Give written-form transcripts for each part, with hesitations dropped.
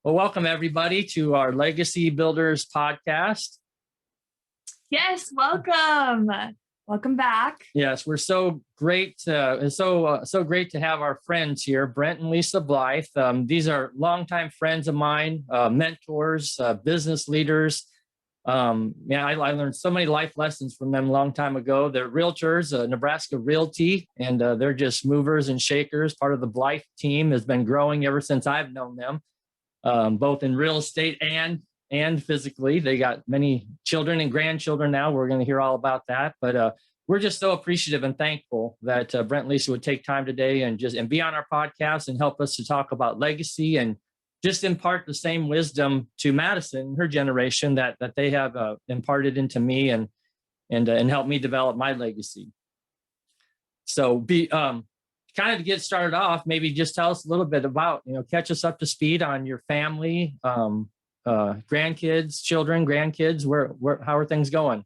Well, welcome everybody to our Legacy Builders podcast. Yes, welcome. Welcome back. Yes, we're so great. It's so great to have our friends here, Brent and Lesa Blythe. These are longtime friends of mine, mentors, business leaders. I learned so many life lessons from them a long time ago. They're realtors, Nebraska Realty, and they're just movers and shakers. Part of the Blythe team has been growing ever since I've known them. Both in real estate and physically. They got many children and grandchildren now. We're going to hear all about that. But we're just so appreciative and thankful that Brent and Lesa would take time today and be on our podcast and help us to talk about legacy and just impart the same wisdom to Madison, her generation, that they have imparted into me and helped me develop my legacy. So kind of to get started off, maybe just tell us a little bit about, catch us up to speed on your family, grandkids, children, grandkids. How are things going?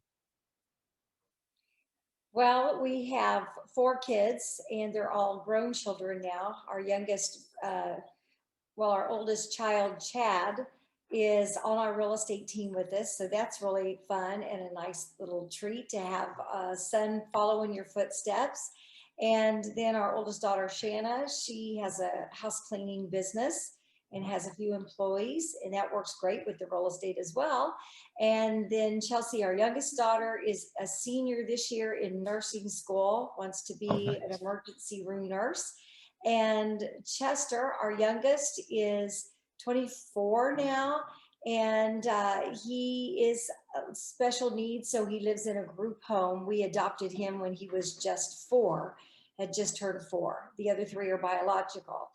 Well, we have 4 kids and they're all grown children now. Our youngest, our oldest child, Chad, is on our real estate team with us. So that's really fun and a nice little treat to have a son follow in your footsteps. And then our oldest daughter, Shanna, she has a house cleaning business and has a few employees, and that works great with the real estate as well. And then Chelsea, our youngest daughter, is a senior this year in nursing school, wants to be an emergency room nurse. And Chester, our youngest, is 24 now, and he is special needs, so he lives in a group home. We adopted him when he was just 4, had just turned 4. The other 3 are biological.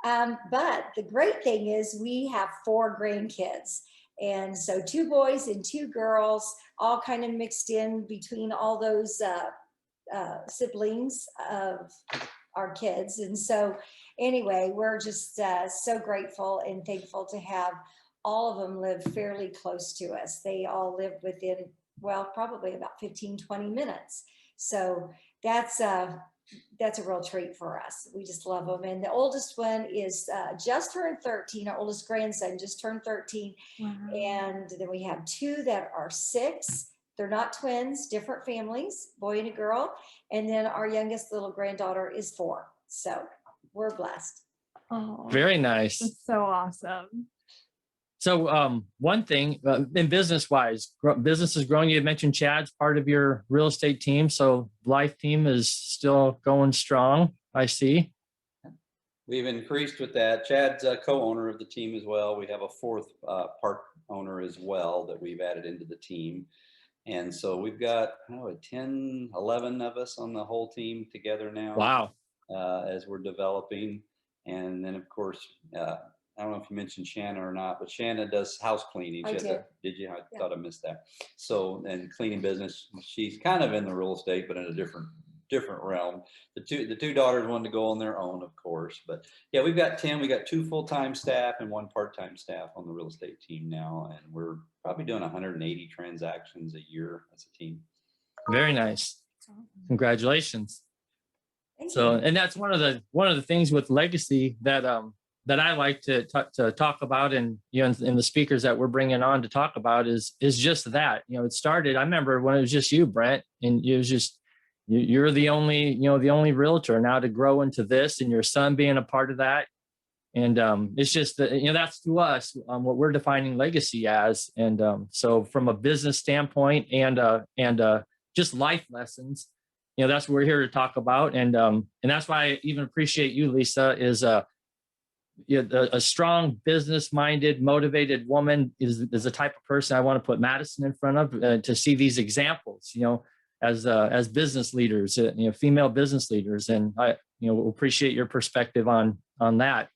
But the great thing is we have 4 grandkids. And so 2 boys and 2 girls, all kind of mixed in between all those siblings of our kids. And so anyway, we're just so grateful and thankful to have all of them live fairly close to us. They all live within, probably about 15, 20 minutes. So that's a real treat for us. We just love them. And the oldest one is just turned 13. Our oldest grandson just turned 13. Wow. And then we have 2 that are 6. They're not twins, different families, boy and a girl. And then our youngest little granddaughter is 4. So we're blessed. Oh, very nice. That's so awesome. So one thing in business-wise, business is growing. You had mentioned Chad's part of your real estate team. So Blythe team is still going strong, I see. We've increased with that. Chad's a co-owner of the team as well. We have a 4th part owner as well that we've added into the team. And so we've got 10, 11 of us on the whole team together now. Wow. As we're developing. And then, of course, I don't know if you mentioned Shanna or not, but Shanna does house cleaning. I did. Did you? I thought I missed that. So, and cleaning business, she's kind of in the real estate, but in a different realm. The two daughters wanted to go on their own, of course. But yeah, we've got 10. We got 2 full-time staff and 1 part-time staff on the real estate team now, and we're probably doing 180 transactions a year as a team. Very nice. Congratulations. So, and that's one of the things with legacy that I like to talk about, and and the speakers that we're bringing on to talk about is just that. It started. I remember when it was just you, Brent, and it was just you're the only realtor now to grow into this, and your son being a part of that. And it's just that that's to us what we're defining legacy as. And so from a business standpoint and just life lessons, that's what we're here to talk about. And that's why I even appreciate you, Lesa, is a strong, business-minded, motivated woman is the type of person I want to put Madison in front of to see these examples, as business leaders, female business leaders. And I, appreciate your perspective on that.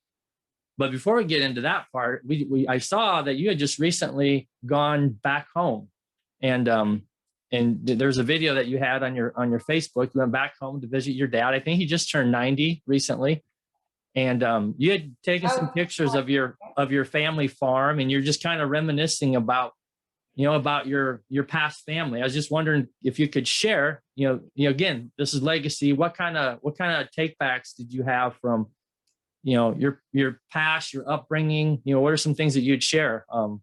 But before we get into that part, I saw that you had just recently gone back home, and there's a video that you had on your Facebook. You went back home to visit your dad. I think he just turned 90 recently. And you had taken some pictures of your family farm, and you're just kind of reminiscing about your past family. I was just wondering if you could share, again, this is legacy. What kind of take backs did you have from, your past, your upbringing, what are some things that you'd share, on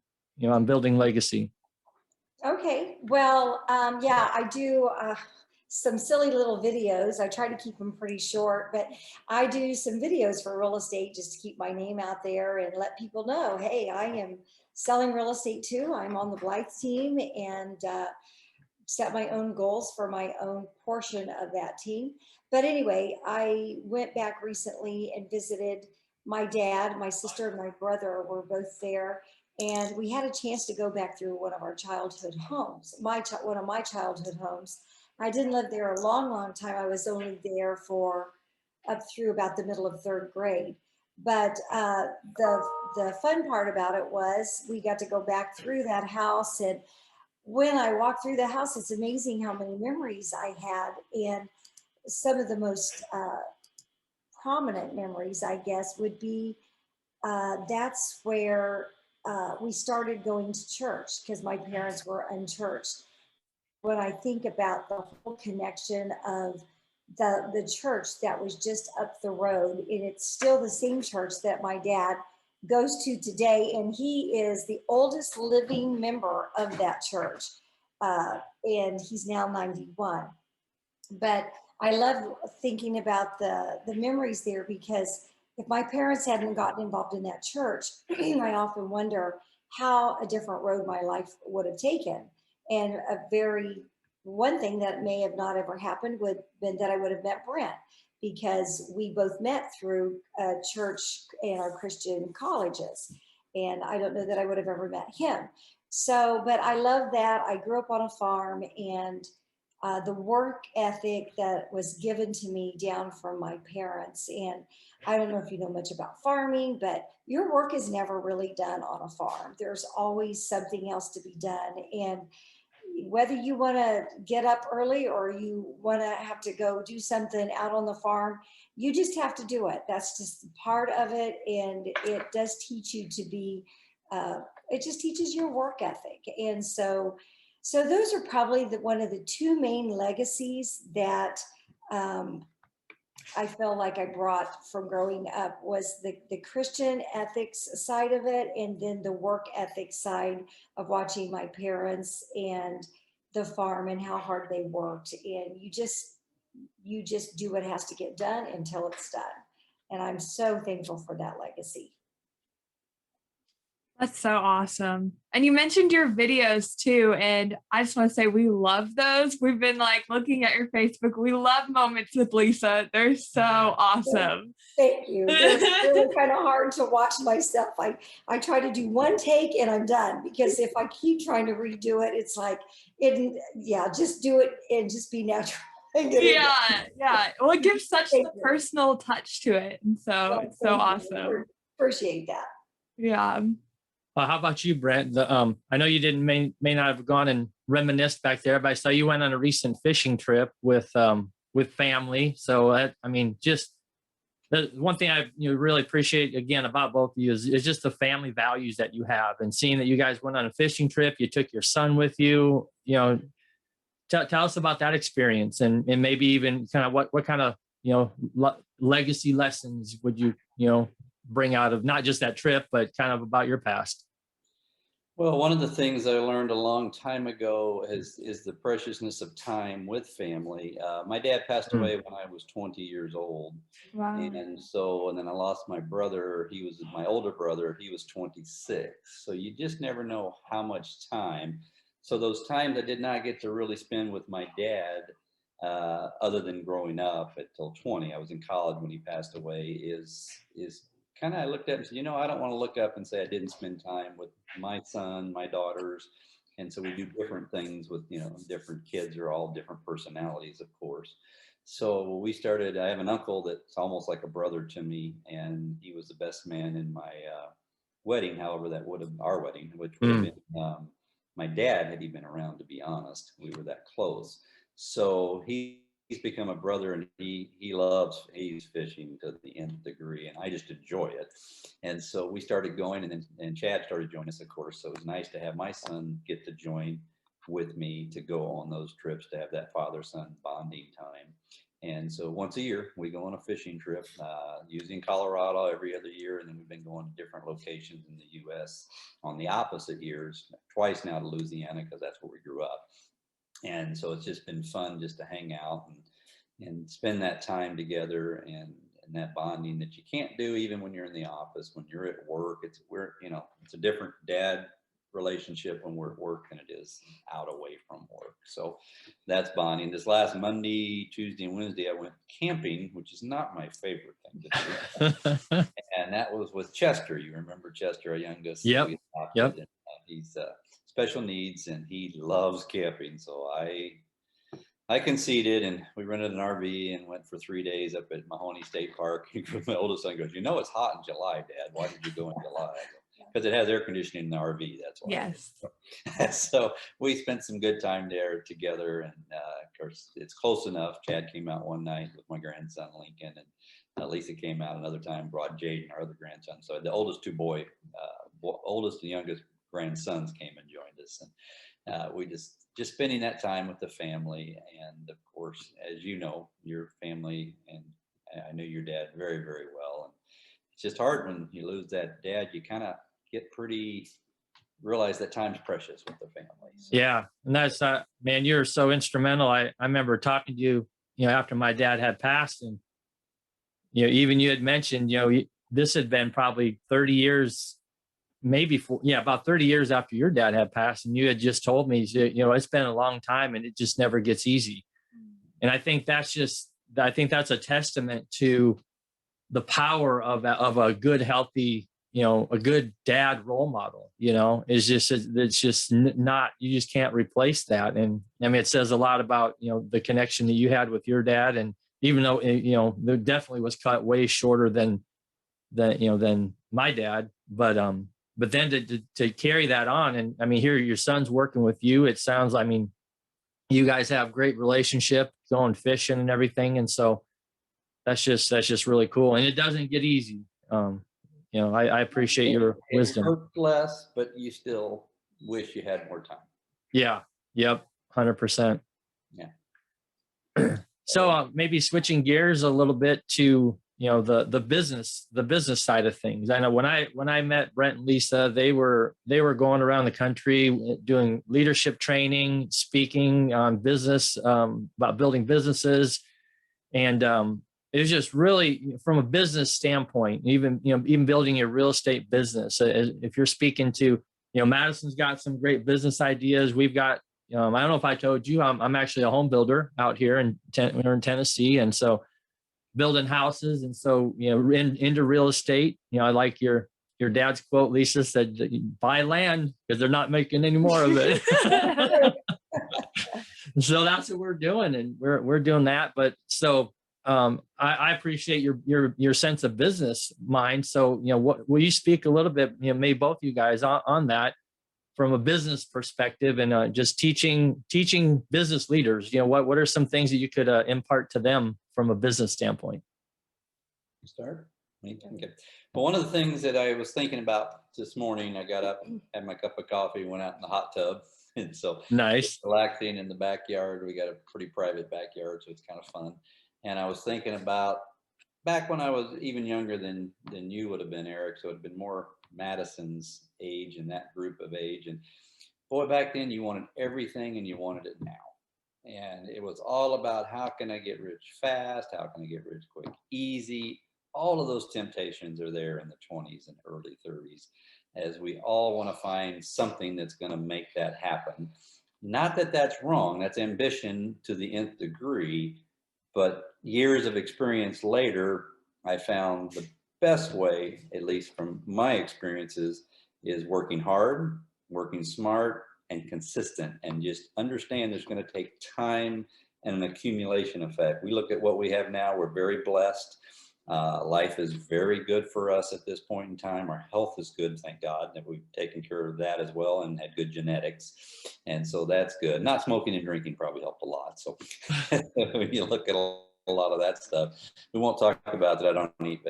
building legacy? Okay, well, yeah, I do some silly little videos. I try to keep them pretty short, but I do some videos for real estate just to keep my name out there and let people know, hey, I am selling real estate too. I'm on the Blythe team, and set my own goals for my own portion of that team. But anyway, I went back recently and visited my dad. My sister and my brother were both there, and we had a chance to go back through one of our childhood homes, one of my childhood homes. I didn't live there a long time. I was only there for up through about the middle of third grade. But the fun part about it was we got to go back through that house, and when I walked through the house, it's amazing how many memories I had. And some of the most prominent memories, I guess, would be that's where we started going to church because my parents were unchurched. When I think about the whole connection of the church that was just up the road, and it's still the same church that my dad goes to today, and he is the oldest living member of that church, and he's now 91. But I love thinking about the memories there, because if my parents hadn't gotten involved in that church, I often wonder how a different road my life would have taken. And one thing that may have not ever happened would have been that I would have met Brent, because we both met through church and our Christian colleges. And I don't know that I would have ever met him. So, but I love that. I grew up on a farm, and the work ethic that was given to me down from my parents. And I don't know if you know much about farming, but your work is never really done on a farm. There's always something else to be done. And whether you want to get up early or you want to have to go do something out on the farm, you just have to do it. That's just part of it. And it does teach you to be, it just teaches your work ethic. And so those are probably one of the two main legacies that I feel like I brought from growing up, was the Christian ethics side of it, and then the work ethics side of watching my parents and the farm and how hard they worked. And you just do what has to get done until it's done. And I'm so thankful for that legacy. That's so awesome. And you mentioned your videos too. And I just want to say we love those. We've been like looking at your Facebook. We love Moments with Lesa. They're so awesome. Thank you. They're really kind of hard to watch myself. I try to do one take and I'm done, because if I keep trying to redo it, it's like, just do it and just be natural. Yeah. Well, it gives such Thank a you. personal touch to it. And so it's so awesome. Appreciate that. Yeah. How about you, Brent? I know you didn't may not have gone and reminisced back there, but I saw you went on a recent fishing trip with family. So just the one thing I really appreciate again about both of you is just the family values that you have, and seeing that you guys went on a fishing trip. You took your son with you. Tell us about that experience, and maybe even kind of what kind of legacy lessons would you bring out of not just that trip, but kind of about your past? Well, one of the things I learned a long time ago is the preciousness of time with family. My dad passed away when I was 20 years old. Wow. And then I lost my brother. He was my older brother. He was 26. So you just never know how much time. So those times I did not get to really spend with my dad, other than growing up until 20. I was in college when he passed away. Is kind of, I looked at him and said, I don't want to look up and say I didn't spend time with my son, my daughters. And so we do different things with, different kids are all different personalities, of course. So I have an uncle that's almost like a brother to me, and he was the best man in my wedding. However, our wedding, which would have been my dad, had he been around, to be honest. We were that close. So he's become a brother, and he's fishing to the nth degree, and I just enjoy it. And so we started going, and Chad started joining us, of course. So it was nice to have my son get to join with me to go on those trips, to have that father-son bonding time. And so once a year, we go on a fishing trip, using Colorado every other year. And then we've been going to different locations in the U.S. on the opposite years, twice now to Louisiana, because that's where we grew up. And so it's just been fun just to hang out and spend that time together, and that bonding that you can't do even when you're in the office. When you're at work, it's a different dad relationship when we're at work than it is out away from work. So that's bonding. This last Monday, Tuesday, and Wednesday, I went camping, which is not my favorite thing to do. And that was with Chester. You remember Chester, our youngest? Yep. Yep. And he's special needs, and he loves camping. So I conceded, and we rented an RV and went for 3 days up at Mahoney State Park. My oldest son goes, it's hot in July, Dad. Why did you go in July? Because it has air conditioning in the RV. That's why. Yes. So we spent some good time there together, and of course it's close enough. Chad came out one night with my grandson Lincoln, and Lisa came out another time, brought Jaden, our other grandson. So the oldest oldest and youngest grandsons came and joined us, and we just spending that time with the family. And of course, as you know, your family, and I knew your dad very, very well. And it's just hard when you lose that dad. You kind of realize that time's precious with the family. So. Yeah. And that's, man, you're so instrumental. I remember talking to you, after my dad had passed, and, even you had mentioned, this had been probably 30 years, about 30 years after your dad had passed. And you had just told me, it's been a long time and it just never gets easy. And I think that's a testament to the power of a good, healthy, a good dad role model. It's just not, you just can't replace that. And I mean, it says a lot about, the connection that you had with your dad. And even though, there definitely was cut way shorter than my dad, but then to carry that on, and I mean, here your son's working with you. It sounds, I mean, you guys have great relationship, going fishing and everything. And so that's just really cool. And it doesn't get easy. I appreciate your wisdom. It hurts less, but you still wish you had more time. Yeah. Yep. 100%. Yeah. So maybe switching gears a little bit to, the business side of things. I know when I met Brent and Lesa, they were going around the country doing leadership training, speaking on business, about building businesses. And it was just really from a business standpoint, even building your real estate business. If you're speaking to, Madison's got some great business ideas. We've got, I don't know if I told you, I'm actually a home builder out here we're in Tennessee. And so building houses. And so, into real estate, I like your dad's quote. Lesa said, buy land because they're not making any more of it. So that's what we're doing. And we're doing that. But so, I appreciate your sense of business mind. So, what will you speak a little bit, maybe both of you guys on that from a business perspective, and just teaching business leaders, what are some things that you could impart to them from a business standpoint? Start? Okay. Well, one of the things that I was thinking about this morning, I got up, had my cup of coffee, went out in the hot tub. And so nice, relaxing in the backyard. We got a pretty private backyard, so it's kind of fun. And I was thinking about back when I was even younger than you would have been, Eric. So it'd been more Madison's age and that group of age. And boy, back then you wanted everything and you wanted it now. And it was all about how can I get rich fast? How can I get rich quick, easy? All of those temptations are there in the 20s and early 30s, as we all want to find something that's going to make that happen. Not that that's wrong. That's ambition to the nth degree. But years of experience later, I found the best way, at least from my experiences, is working hard, working smart, and consistent, and just understand there's going to take time and an accumulation effect. We look at what we have now. We're very blessed. Life is very good for us at this point in time. Our health is good, thank God, that we've taken care of that as well and had good genetics. And so that's good. Not smoking and drinking probably helped a lot. So when you look at a lot of that stuff, we won't talk about that. I don't eat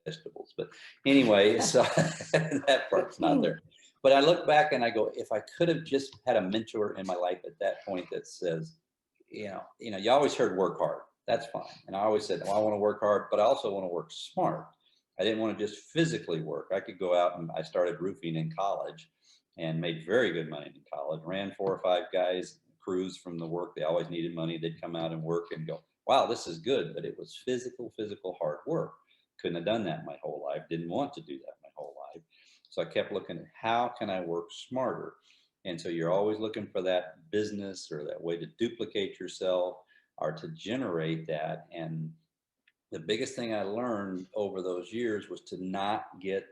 vegetables. But anyway, so that part's not there. But I look back and I go, if I could have just had a mentor in my life at that point that says, you always heard work hard. that's fine. And I always said, well, I want to work hard, but I also want to work smart. I didn't want to just physically work. I could go out, and I started roofing in college and made very good money in college, ran 4 or 5 guys, crews from the work. They always needed money. They'd come out and work and go, wow, this is good. But it was physical hard work. Couldn't have done that my whole life. Didn't want to do that my whole life. So I kept looking at how can I work smarter? And so you're always looking for that business or that way to duplicate yourself or to generate that. And the biggest thing I learned over those years was to not get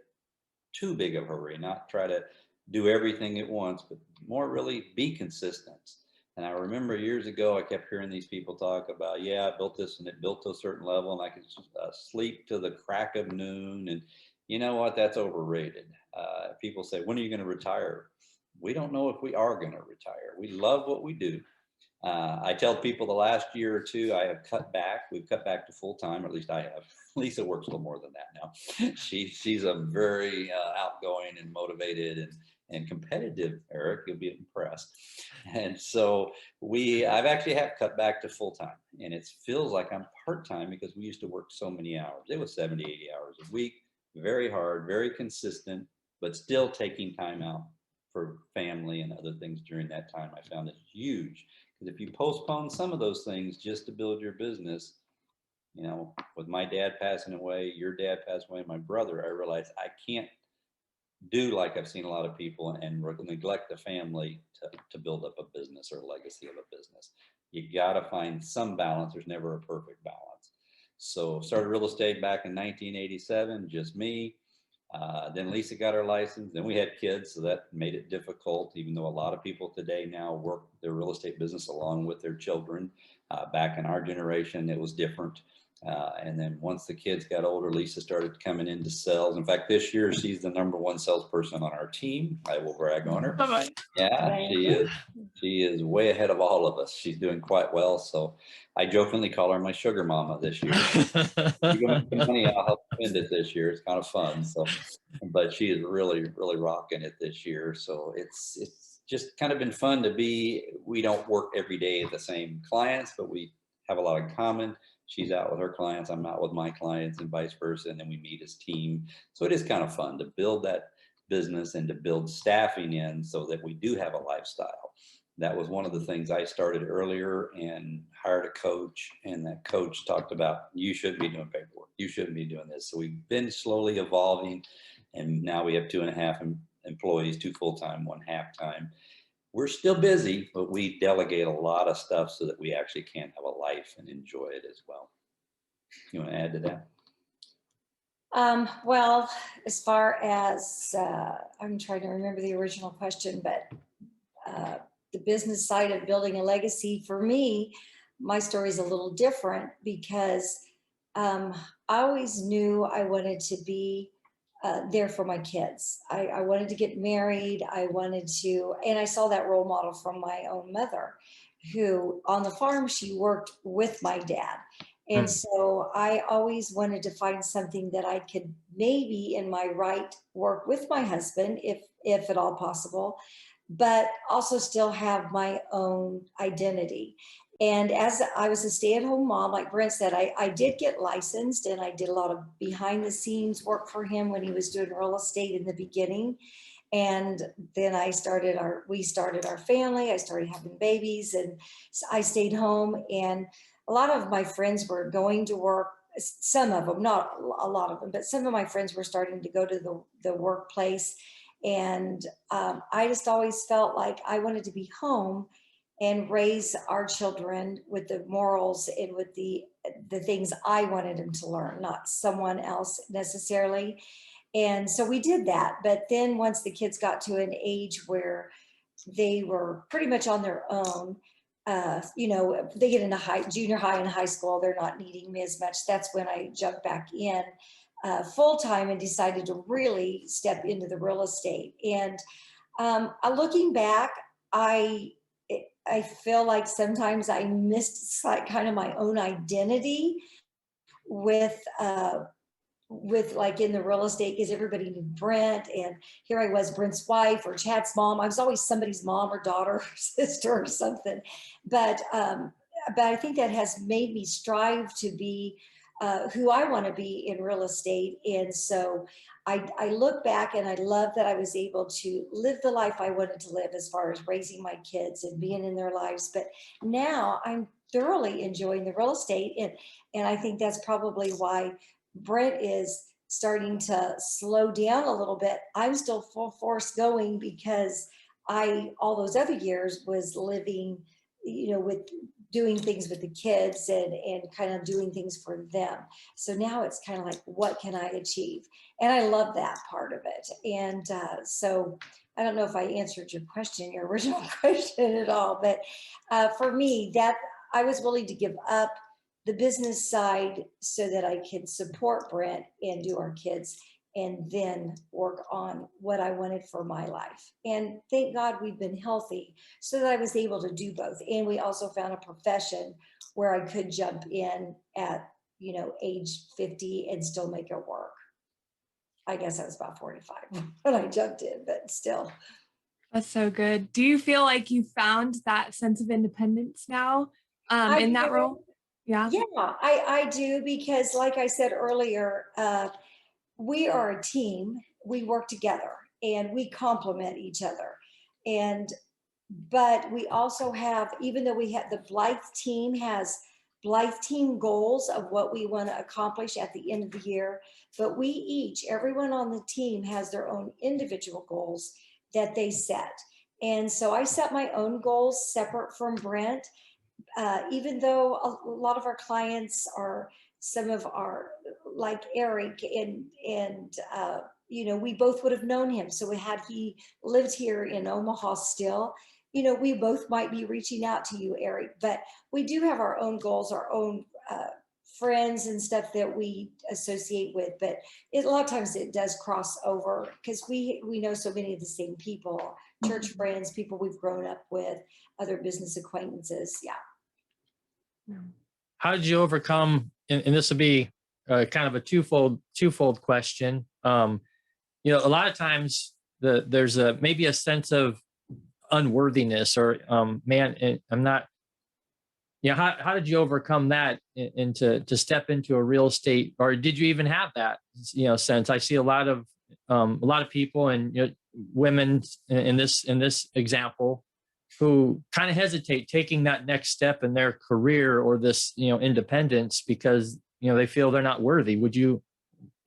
too big of a hurry, not try to do everything at once, but more really be consistent. And I remember years ago, I kept hearing these people talk about, yeah, I built this and it built to a certain level and I could sleep to the crack of noon. And you know what? That's overrated. People say, when are you going to retire? We don't know if we are going to retire. We love what we do. I tell people the last year or two, I have cut back. We've cut back to full time, or at least I have. Lisa works a little more than that now. She's a very outgoing and motivated and competitive, Eric. You'll be impressed. And so I've actually have cut back to full time, and it feels like I'm part time because we used to work so many hours. It was 70, 80 hours a week, very hard, very consistent, but still taking time out for family and other things during that time. I found it huge. Because if you postpone some of those things just to build your business, you know, with my dad passing away, your dad passed away, my brother, I realized I can't do like I've seen a lot of people and neglect the family to build up a business or a legacy of a business. You got to find some balance. There's never a perfect balance. So started real estate back in 1987, just me. Then Lisa got her license. Then we had kids, so that made it difficult, even though a lot of people today now work their real estate business along with their children. Back in our generation, it was different. And then once the kids got older, Lisa started coming into sales. In fact, this year, she's the #1 salesperson on our team. I will brag on her. Bye-bye. Yeah, she is. She is way ahead of all of us. She's doing quite well. So I jokingly call her my sugar mama this year. You're going to make money, I'll help spend it this year. It's kind of fun. So, but she is really, really rocking it this year. So it's just kind of been fun to be. We don't work every day at the same clients, but we have a lot in common. She's out with her clients, I'm out with my clients, and vice versa. And then we meet as team. So it is kind of fun to build that business and to build staffing in so that we do have a lifestyle. That was one of the things I started earlier and hired a coach, and that coach talked about, you shouldn't be doing paperwork. You shouldn't be doing this. So we've been slowly evolving, and now we have 2.5 employees, 2 full-time, 1 half-time. We're still busy, but we delegate a lot of stuff so that we actually can have a life and enjoy it as well. You want to add to that? Well, as far as, I'm trying to remember the original question, but the business side of building a legacy, for me, my story is a little different because I always knew I wanted to be there for my kids. I wanted to get married. I wanted to, and I saw that role model from my own mother, who on the farm, she worked with my dad. And so I always wanted to find something that I could maybe in my right work with my husband, if at all possible, but also still have my own identity. And as I was a stay-at-home mom, like Brent said, I did get licensed, and I did a lot of behind the scenes work for him when he was doing real estate in the beginning. And then we started our family. I started having babies, and I stayed home. And a lot of my friends were going to work. Some of them, not a lot of them, but some of my friends were starting to go to the workplace. And I just always felt like I wanted to be home and raise our children with the morals and with the things I wanted them to learn, not someone else necessarily. And so we did that. But then once the kids got to an age where they were pretty much on their own, you know, they get into junior high and high school, they're not needing me as much. That's when I jumped back in full time and decided to really step into the real estate. And looking back, I feel like sometimes I missed like kind of my own identity with like in the real estate, because everybody knew Brent, and here I was Brent's wife or Chad's mom. I was always somebody's mom or daughter or sister or something. But but I think that has made me strive to be who I want to be in real estate. And so I look back and I love that I was able to live the life I wanted to live as far as raising my kids and being in their lives. But now I'm thoroughly enjoying the real estate. And I think that's probably why Brent is starting to slow down a little bit. I'm still full force going because all those other years was living, with doing things with the kids and kind of doing things for them. So now it's kind of like, what can I achieve? And I love that part of it. And so I don't know if I answered your original question at all, but for me, that I was willing to give up the business side so that I could support Brent and do our kids, and then work on what I wanted for my life. And thank God we've been healthy so that I was able to do both. And we also found a profession where I could jump in at, age 50 and still make it work. I guess I was about 45 when I jumped in, but still. That's so good. Do you feel like you found that sense of independence now in that role? Yeah. Yeah, I do, because like I said earlier, we are a team. We work together and we complement each other. But we also have, even though we have the Blythe team has Blythe team goals of what we want to accomplish at the end of the year, but everyone on the team has their own individual goals that they set. And so I set my own goals separate from Brent, even though a lot of our clients are some of our, like Eric, and we both would have known him. So had he lived here in Omaha still, we both might be reaching out to you, Eric. But we do have our own goals, our own friends and stuff that we associate with. But a lot of times it does cross over because we know so many of the same people, church friends, people we've grown up with, other business acquaintances. Yeah. How did you overcome, and this will be kind of a twofold question. A lot of times there's maybe a sense of unworthiness, or man, I'm not. How did you overcome that and to step into a real estate, or did you even have that sense? I see a lot of people and women in this example who kind of hesitate taking that next step in their career or this independence because they feel they're not worthy. What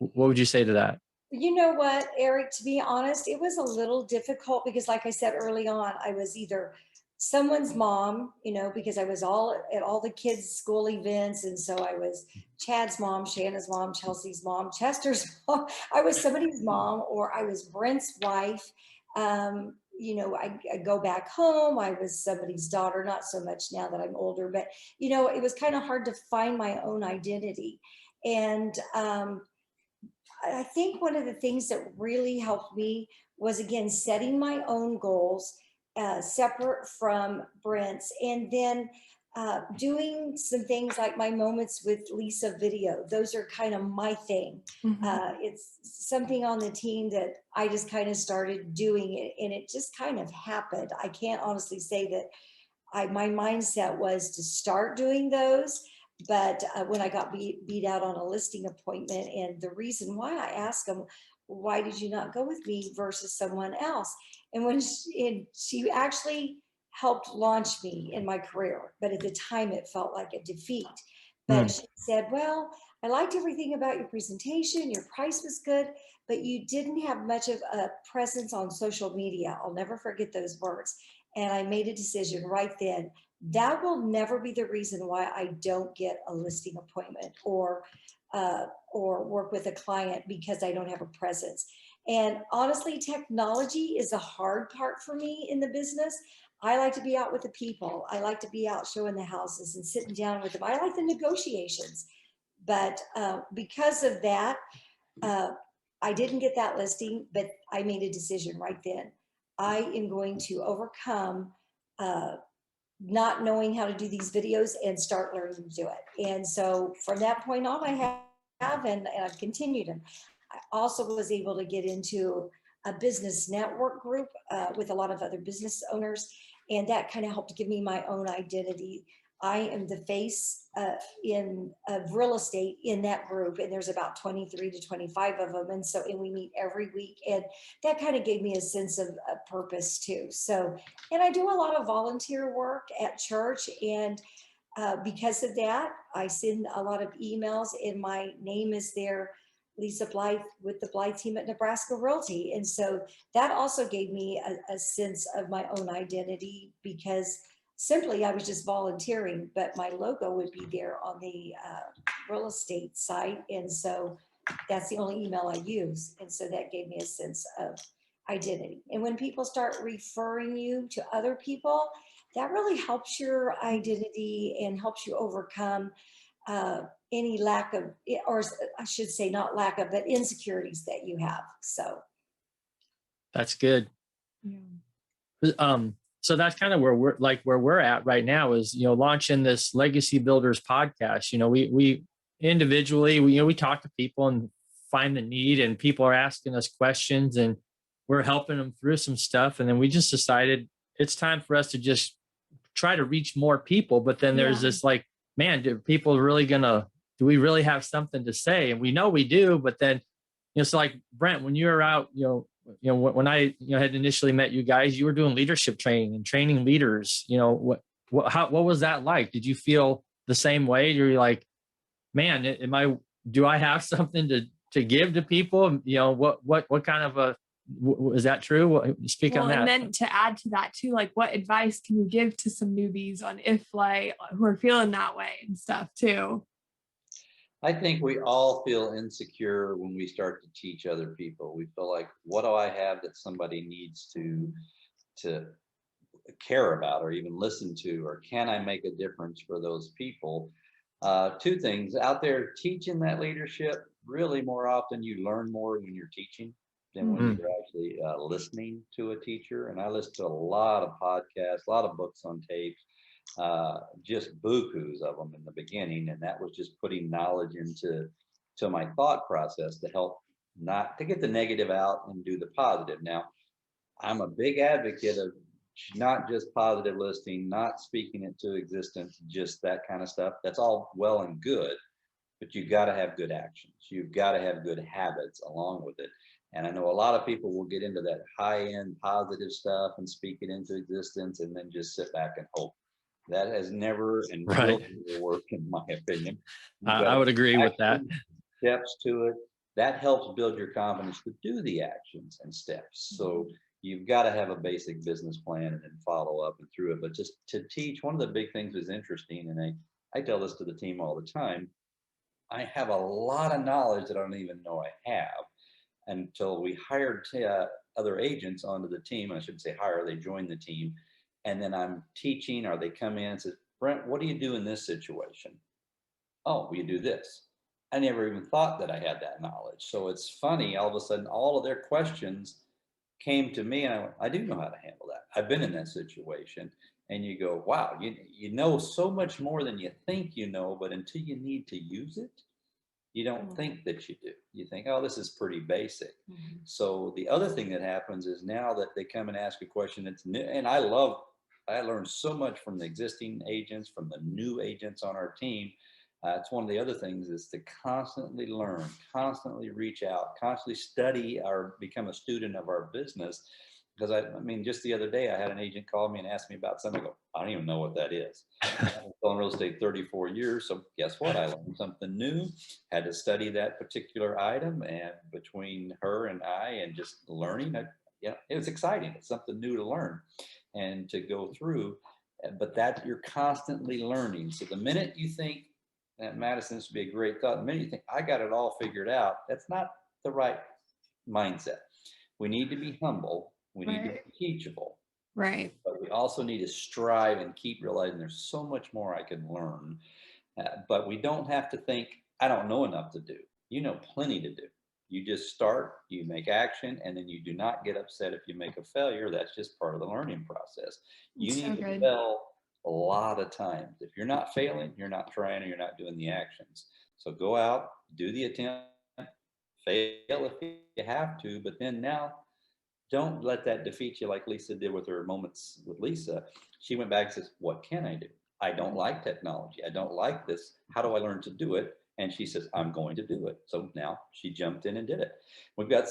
would you say to that? You know what, Eric, to be honest, it was a little difficult because like I said early on, I was either someone's mom, because I was at all the kids' school events. And so I was Chad's mom, Shanna's mom, Chelsea's mom, Chester's mom. I was somebody's mom, or I was Brent's wife. I go back home. I was somebody's daughter, not so much now that I'm older, but, it was kind of hard to find my own identity. And I think one of the things that really helped me was, again, setting my own goals separate from Brent's, and then doing some things like my Moments with Lesa video. Those are kind of my thing. It's something on the team that I just kind of started doing it, and it just kind of happened. I can't honestly say that my mindset was to start doing those. But when I got beat out on a listing appointment, and the reason why, I asked them, why did you not go with me versus someone else? And when she actually helped launch me in my career, but at the time it felt like a defeat. But she said, well, I liked everything about your presentation. Your price was good, but you didn't have much of a presence on social media. I'll never forget those words. And I made a decision right then. That will never be the reason why I don't get a listing appointment or work with a client, because I don't have a presence. And honestly, technology is a hard part for me in the business. I like to be out with the people. I like to be out showing the houses and sitting down with them. I like the negotiations. But because of that, I didn't get that listing, but I made a decision right then. I am going to overcome not knowing how to do these videos and start learning to do it. And so from that point on, I have, and I've continued. And I also was able to get into a business network group with a lot of other business owners. And that kind of helped give me my own identity I am the face of real estate in that group, and there's about 23 to 25 of them. And so, and we meet every week, and that kind of gave me a sense of purpose too. So, and I do a lot of volunteer work at church, and because of that, I send a lot of emails, and my name is there, Lesa Blythe with the Blythe team at Nebraska Realty. And so that also gave me a sense of my own identity, because simply I was just volunteering, but my logo would be there on the real estate site. And so that's the only email I use. And so that gave me a sense of identity. And when people start referring you to other people, that really helps your identity and helps you overcome any lack of, or I should say not lack of, but insecurities that you have. So That's good. Yeah. So that's kind of where we're at right now is, launching this Legacy Builders podcast. We individually, we talk to people and find the need, and people are asking us questions, and we're helping them through some stuff. And then we just decided it's time for us to just try to reach more people. But then there's this like, man, do we really have something to say? And we know we do, but then, so like Brent, when you were out, when I had initially met you guys, you were doing leadership training and training leaders. What was that like? Did you feel the same way? You're like, man, do I have something to give to people? What kind of is that true? Speak on that. And then to add to that too, like what advice can you give to some newbies on if like who are feeling that way and stuff too? I think we all feel insecure when we start to teach other people. We feel like, what do I have that somebody needs to care about or even listen to, or can I make a difference for those people? Two things out there teaching that leadership. Really, more often you learn more when you're teaching than when you're actually listening to a teacher. And I listen to a lot of podcasts, a lot of books on tape. Just bukus of them in the beginning, and that was just putting knowledge into my thought process to help not to get the negative out and do the positive. Now, I'm a big advocate of not just positive listening, not speaking it to existence, just that kind of stuff. That's all well and good, but you've got to have good actions. You've got to have good habits along with it. And I know a lot of people will get into that high-end positive stuff and speak it into existence and then just sit back and hope. That has never and will never work, in my opinion. I would agree with that. Steps to it. That helps build your confidence to do the actions and steps. So you've got to have a basic business plan and then follow up and through it. But just to teach, one of the big things is interesting, and I tell this to the team all the time. I have a lot of knowledge that I don't even know I have until we hired other agents onto the team. I should say hire, they joined the team. And then I'm teaching, or they come in and say, Brent, what do you do in this situation? Oh, we do this. I never even thought that I had that knowledge. So it's funny, all of a sudden, all of their questions came to me, and I went, I do know how to handle that. I've been in that situation. And you go, wow, you know so much more than you think you know, but until you need to use it, you don't think that you do. You think, oh, this is pretty basic. So the other thing that happens is now that they come and ask a question that's new, and I learned so much from the existing agents, from the new agents on our team. It's one of the other things is to constantly learn, constantly reach out, constantly study or become a student of our business. Because I mean, just the other day, I had an agent call me and ask me about something. I go, I don't even know what that is. I've been selling real estate 34 years. So guess what? I learned something new, had to study that particular item. And between her and I and just learning, it was exciting. It's something new to learn and to go through. But that you're constantly learning. So the minute you think that Madison, this would be a great thought, the minute you think I got it all figured out, that's not the right mindset. We need to be humble. We need to be teachable. Right. But we also need to strive and keep realizing there's so much more I can learn. But we don't have to think, I don't know enough to do. You know plenty to do. You just start, you make action, and then you do not get upset if you make a failure. That's just part of the learning process. You need to fail a lot of times. If you're not failing, you're not trying, or you're not doing the actions. So go out, do the attempt, fail if you have to, but then now, don't let that defeat you like Lesa did with her moments with Lesa. She went back and says, what can I do? I don't like technology. I don't like this. How do I learn to do it? And she says, I'm going to do it. So now she jumped in and did it.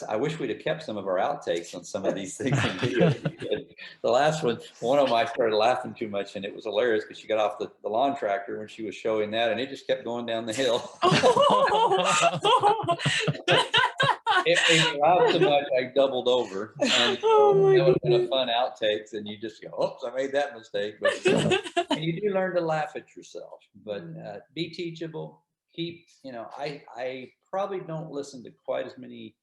I wish we'd have kept some of our outtakes on some of these things in video. The last one of them, I started laughing too much, and it was hilarious because she got off the lawn tractor when she was showing that, and it just kept going down the hill. It made me laugh so much, I doubled over. And Oh my that would have been a fun outtakes, and you just go, oops, I made that mistake. But and you do learn to laugh at yourself, but be teachable. I probably don't listen to quite as many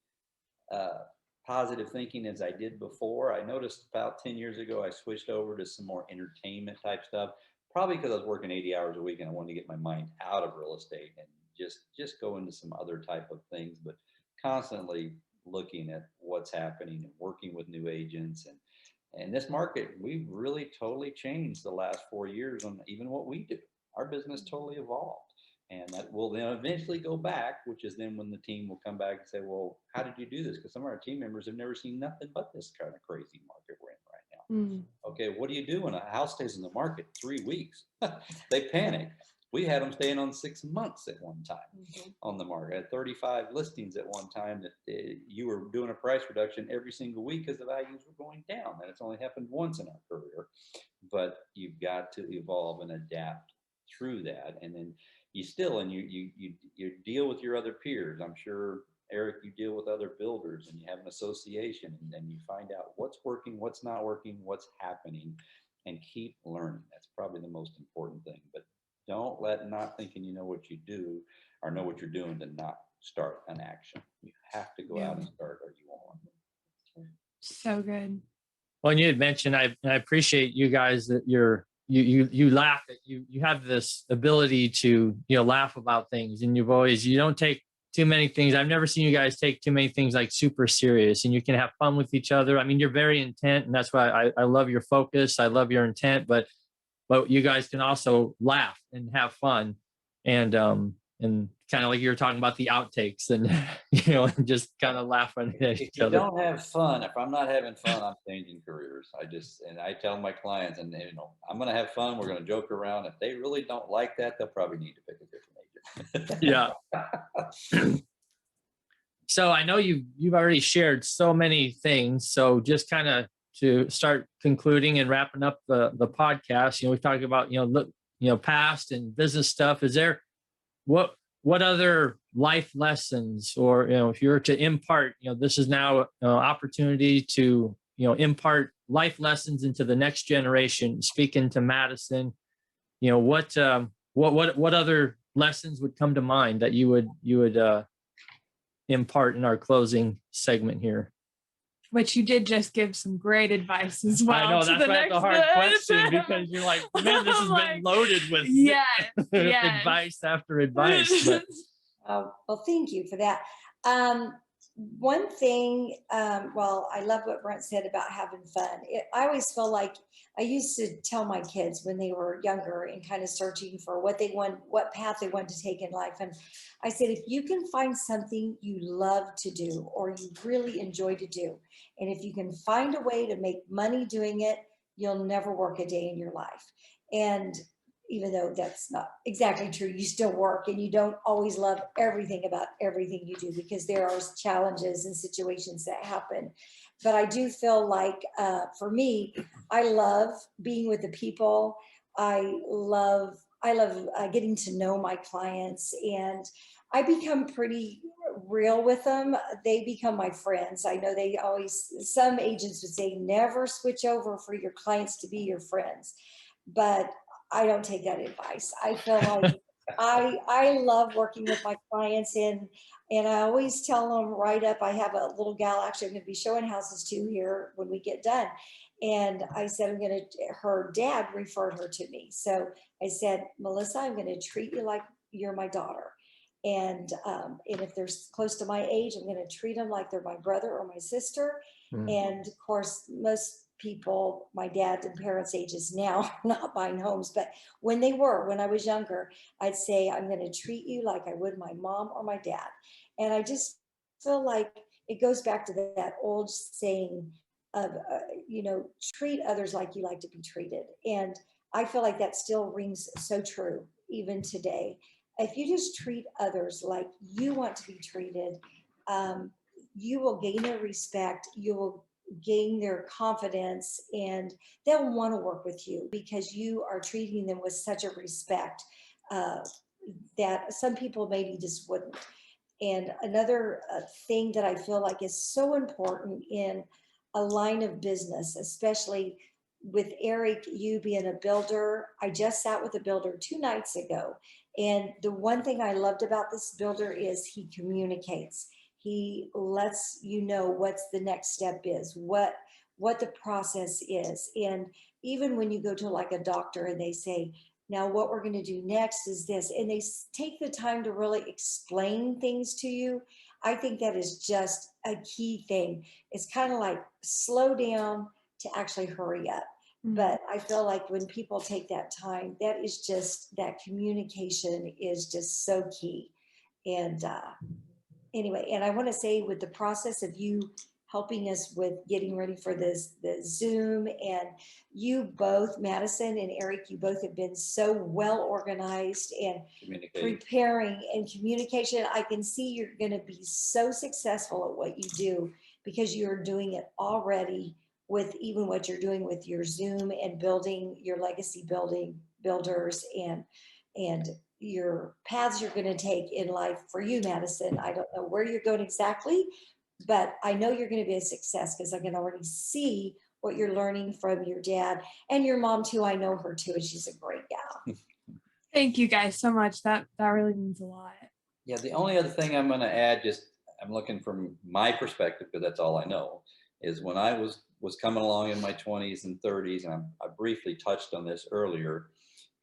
positive thinking as I did before. I noticed about 10 years ago, I switched over to some more entertainment type stuff, probably because I was working 80 hours a week and I wanted to get my mind out of real estate and just go into some other type of things, but constantly looking at what's happening and working with new agents. And this market, we've really totally changed the last 4 years on even what we do. Our business totally evolved. And that will then eventually go back, which is then when the team will come back and say, well, how did you do this? Because some of our team members have never seen nothing but this kind of crazy market we're in right now. Okay, what do you do when a house stays in the market 3 weeks? They panic. We had them staying on 6 months at one time on the market. At 35 listings at one time that you were doing a price reduction every single week because the values were going down. And it's only happened once in our career. But you've got to evolve and adapt through that. And then you deal with your other peers. I'm sure, Eric, you deal with other builders and you have an association, and then you find out what's working, what's not working, what's happening, and keep learning. That's probably the most important thing. But don't let not thinking you know what you do or know what you're doing to not start an action. You have to go out and start, or you won't. So good. Well, and you had mentioned, I appreciate you guys that you laugh at you have this ability to laugh about things, and you don't take too many things. I've never seen you guys take too many things like super serious, and you can have fun with each other. I mean, you're very intent, and that's why I love your focus. I love your intent, but you guys can also laugh and have fun, and kind of like you were talking about the outtakes, and and just kind of laughing at each other. If you don't have fun, if I'm not having fun, I'm changing careers. I tell my clients, and I'm going to have fun. We're going to joke around. If they really don't like that, they'll probably need to pick a different agent. Yeah. So I know you've already shared so many things. So just kind of to start concluding and wrapping up the podcast, we've talked about past and business stuff. Is there what other life lessons, or if you were to impart, this is now an opportunity to impart life lessons into the next generation, speaking to Madison, what other lessons would come to mind that you would impart in our closing segment here? Which you did just give some great advice as well. I know, that's why it's a hard question, because you're like, man, this has been loaded with advice after advice. But. Well, thank you for that. One thing, I love what Brent said about having fun. I always feel like I used to tell my kids when they were younger and kind of searching for what path they want to take in life. And I said, if you can find something you love to do or you really enjoy to do, and if you can find a way to make money doing it, you'll never work a day in your life. And even though that's not exactly true, you still work and you don't always love everything about everything you do, because there are challenges and situations that happen. But I do feel like for me, I love being with the people. I love getting to know my clients, and I become pretty real with them. They become my friends. I know some agents would say, never switch over for your clients to be your friends. But I don't take that advice. I feel like I love working with my clients, and I always tell them right up. I have a little gal, actually, I'm going to be showing houses to here when we get done. And I said, her dad referred her to me. So I said, Melissa, I'm going to treat you like you're my daughter. And if they're close to my age, I'm going to treat them like they're my brother or my sister. And of course, most people my dad and parents' ages now are not buying homes, but when I was younger, I'd say, I'm going to treat you like I would my mom or my dad. And I just feel like it goes back to that old saying of treat others like you like to be treated. And I feel like that still rings so true even today. If you just treat others like you want to be treated, you will gain their respect, you will gain their confidence, and they'll want to work with you because you are treating them with such a respect that some people maybe just wouldn't. And another thing that I feel like is so important in a line of business, especially with Eric, you being a builder. I just sat with a builder 2 nights ago. And the one thing I loved about this builder is he communicates. He lets you know what's the next step is, what the process is. And even when you go to like a doctor and they say, now what we're going to do next is this, and they take the time to really explain things to you, I think that is just a key thing. It's kind of like slow down to actually hurry up. But I feel like when people take that time, that is just, that communication is just so key. And anyway, and I want to say with the process of you helping us with getting ready for the Zoom, and you both, Madison and Eric, you both have been so well organized and preparing and communication. I can see you're going to be so successful at what you do because you're doing it already with even what you're doing with your Zoom and building your legacy builders and your paths you're going to take in life. For you, Madison, I don't know where you're going exactly, but I know you're going to be a success because I can already see what you're learning from your dad and your mom too. I know her too, and she's a great gal. Thank you guys so much. That really means a lot. Yeah, the only other thing I'm going to add, just I'm looking from my perspective, because that's all I know, is when I was coming along in my 20s and 30s, and I briefly touched on this earlier,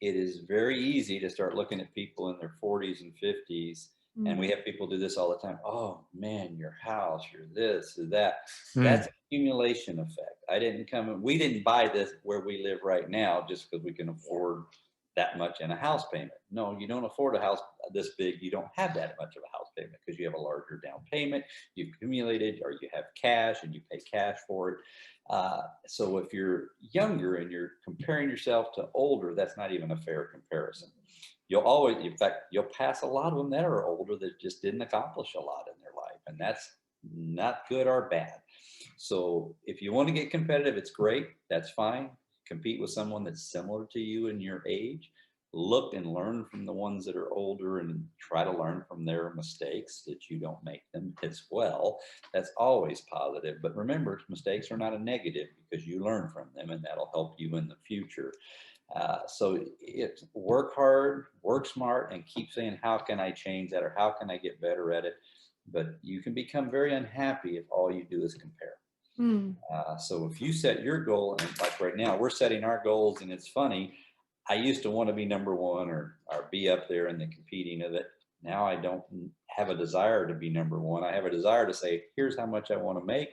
it is very easy to start looking at people in their 40s and 50s. And we have people do this all the time. Oh man, your house, you're this or that. That's accumulation effect. We didn't buy this where we live right now just because we can afford that much in a house payment. No, you don't afford a house this big. You don't have that much of a house payment because you have a larger down payment, you've accumulated, or you have cash and you pay cash for it. So if you're younger and you're comparing yourself to older, that's not even a fair comparison. You'll always, in fact, you'll pass a lot of them that are older that just didn't accomplish a lot in their life. And that's not good or bad. So if you want to get competitive, it's great. That's fine. Compete with someone that's similar to you in your age. Look and learn from the ones that are older and try to learn from their mistakes that you don't make them as well. That's always positive. But remember, mistakes are not a negative because you learn from them, and that'll help you in the future. So it's work hard, work smart, and keep saying, how can I change that, or how can I get better at it? But you can become very unhappy if all you do is compare. So if you set your goal, and like right now, we're setting our goals, and it's funny, I used to want to be number one or be up there in the competing of it. Now I don't have a desire to be number one. I have a desire to say, here's how much I want to make.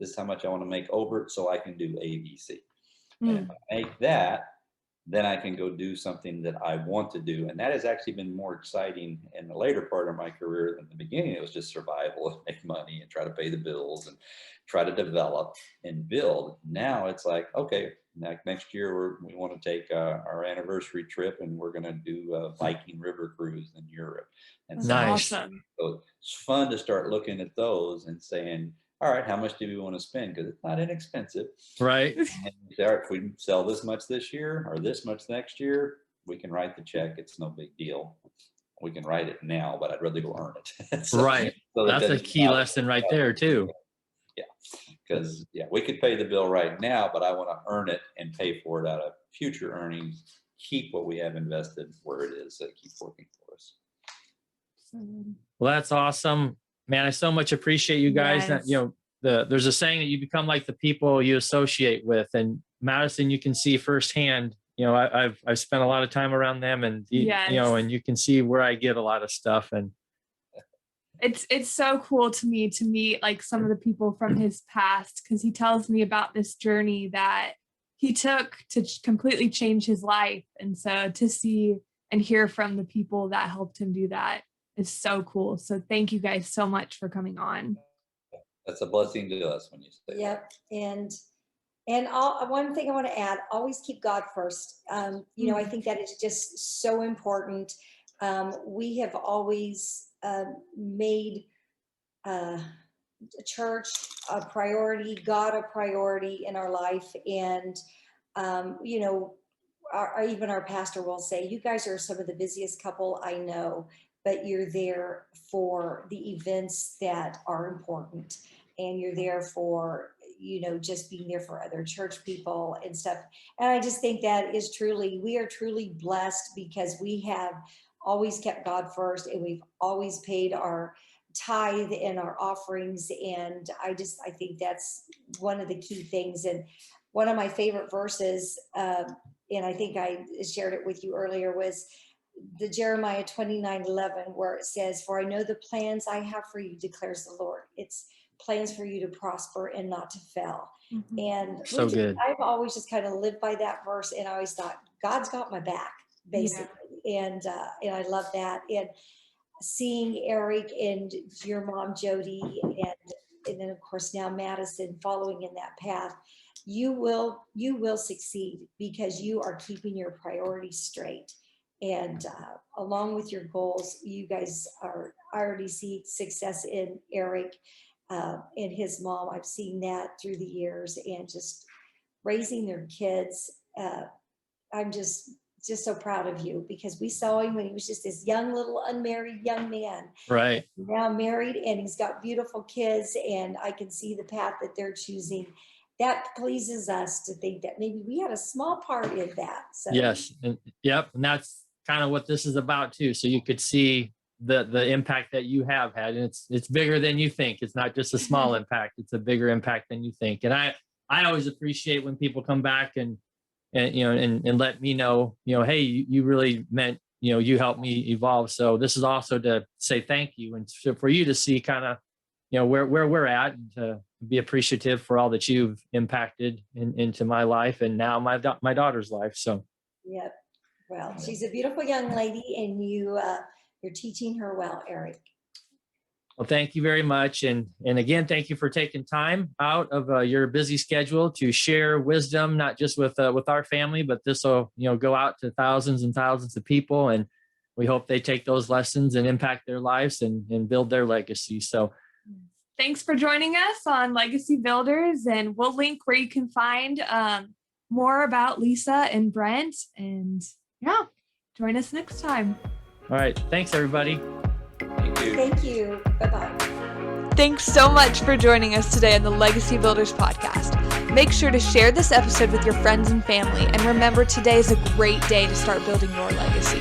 This is how much I want to make over it so I can do A, B, C. And if I make that, then I can go do something that I want to do. And that has actually been more exciting in the later part of my career than the beginning. It was just survival and make money and try to pay the bills and try to develop and build. Now it's like, okay, next year we want to take our anniversary trip, and we're going to do a Viking river cruise in Europe. And nice. Awesome. So it's fun to start looking at those and saying, all right, how much do we want to spend? Because it's not inexpensive. Right. And if we sell this much this year or this much next year, we can write the check. It's no big deal. We can write it now, but I'd rather go earn it. Right. That's a key lesson right there too. Yeah. Because we could pay the bill right now, but I want to earn it and pay for it out of future earnings. Keep what we have invested where it is. Keep working for us. Well, that's awesome, man. I so much appreciate you guys. Yes. There's a saying that you become like the people you associate with, and Madison, you can see firsthand. I've spent a lot of time around them, and and you can see where I get a lot of stuff. And it's so cool to me to meet like some of the people from his past, because he tells me about this journey that he took to completely change his life. And so to see and hear from the people that helped him do that is so cool. So thank you guys so much for coming on. That's a blessing to us when you say Yep. And And one thing I want to add, always keep God first. You know, I think that is just so important. We have always made church a priority, God a priority in our life. And, you know, even our pastor will say, you guys are some of the busiest couple I know, but you're there for the events that are important. And you're there for, you know, just being there for other church people and stuff. And I just think that is truly, we are truly blessed because we have always kept God first, and we've always paid our tithe and our offerings. And I think that's one of the key things. And one of my favorite verses, and I think I shared it with you earlier, was the Jeremiah 29:11, where it says, "For I know the plans I have for you, declares the Lord. It's plans for you to prosper and not to fail." Mhm. And So good. I've always just kind of lived by that verse, and I always thought God's got my back, basically. And I love that. And seeing Eric and your mom Jody, and then of course now Madison following in that path, you will succeed because you are keeping your priorities straight. And along with your goals, you guys I already see success in Eric and his mom. I've seen that through the years, and just raising their kids. I'm just so proud of you, because we saw him when he was just this young little unmarried young man. Right. Now married, and he's got beautiful kids, and I can see the path that they're choosing. That pleases us to think that maybe we had a small part in that. So Yes. And yep. And that's kind of what this is about too. So you could see the impact that you have had, and it's bigger than you think. It's not just a small impact. It's a bigger impact than you think. And I always appreciate when people come back and you know, and let me know, you know, hey, you really meant, you know, you helped me evolve. So this is also to say thank you, and so for you to see kind of, you know, where we're at, and to be appreciative for all that you've impacted into my life, and now my daughter's life. So yep. Well, she's a beautiful young lady, and you're teaching her well, Eric. well, thank you very much. And again, thank you for taking time out of your busy schedule to share wisdom, not just with our family, but this will, you know, go out to thousands and thousands of people. And we hope they take those lessons and impact their lives and build their legacy. So Thanks for joining us on Legacy Builders, and we'll link where you can find more about Lesa and Brent. And yeah, join us next time. all right. Thanks, everybody. Thank you. Thank you. Bye-bye. Thanks so much for joining us today on the Legacy Builders podcast. Make sure to share this episode with your friends and family, and remember, today is a great day to start building your legacy.